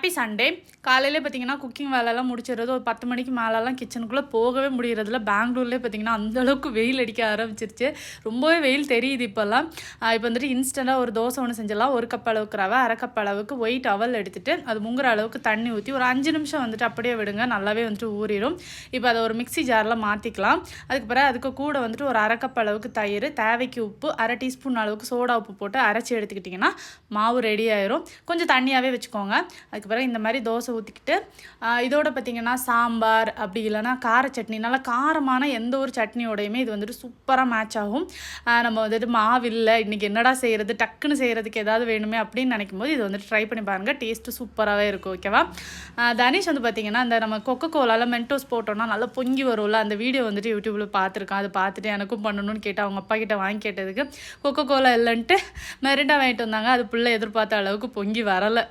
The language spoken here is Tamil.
Happy Sunday. காலையிலே பார்த்தீங்கன்னா குக்கிங் வேலைலாம் முடிச்சிடுறது ஒரு 10 மணிக்கு மேலெலாம் கிச்சனுக்குள்ளே போகவே முடியறதில்ல. பெங்களூர்லேயே பார்த்தீங்கன்னா அந்தளவுக்கு வெயில் அடிக்க ஆரம்பிச்சிருச்சு. ரொம்பவே வெயில் தெரியுது இப்போல்லாம். இப்போ வந்துட்டு இன்ஸ்டண்ட்டாக ஒரு தோசை ஒன்று செஞ்சிடலாம். 1 கப் அளவுக்கு ரவை, 1/2 கப் அளவுக்கு ஒயிட் அவல் எடுத்துகிட்டு அது முங்குற அளவுக்கு தண்ணி ஊற்றி ஒரு 5 நிமிஷம் வந்துட்டு அப்படியே விடுங்க, நல்லாவே வந்துட்டு ஊறிடும். இப்போ அதை ஒரு மிக்ஸி ஜாரில் மாற்றிக்கலாம். அதுக்கு பிறகு அதுக்கு கூட வந்துட்டு ஒரு 1/2 கப் அளவுக்கு தயிர், தேவைக்கு உப்பு, 1/2 டீஸ்பூன் அளவுக்கு சோடா உப்பு போட்டு அரைச்சி எடுத்துக்கிட்டிங்கன்னா மாவு ரெடி ஆயிரும். கொஞ்சம் தண்ணியாகவே வச்சுக்கோங்க. அதுக்கு பிறகு இந்த மாதிரி தோசை ஊற்றிக்கிட்டு இதோட பார்த்திங்கன்னா சாம்பார் அப்படி இல்லைனா கார சட்னி, நல்லா காரமான எந்த ஒரு சட்னியோடையுமே இது வந்துட்டு சூப்பராக மேட்ச் ஆகும். நம்ம வந்துட்டு மாவு இல்லை, இன்றைக்கி என்னடா செய்கிறது, டக்குன்னு செய்கிறதுக்கு ஏதாவது வேணுமே அப்படின்னு நினைக்கும் போது இது வந்துட்டு ட்ரை பண்ணி பாருங்கள். டேஸ்ட்டு சூப்பராகவே இருக்கும். ஓகேவா? தனிஷ் வந்து பார்த்திங்கன்னா இந்த நம்ம கொக்கோ கோலாவில் மென்டோஸ் போட்டோன்னா நல்லா பொங்கி வரும்ல, அந்த வீடியோ வந்துட்டு யூடியூப்பில் பார்த்துருக்கான். அது பார்த்துட்டு எனக்கும் பண்ணணும்னு கேட்டு அவங்க அப்பா கிட்ட வாங்கி கேட்டதுக்கு கொக்கோ கோலா இல்லைன்ட்டு மெரிண்டா வாங்கிட்டு வந்தாங்க. அது பிள்ளை எதிர்பார்த்த அளவுக்கு பொங்கி வரலை.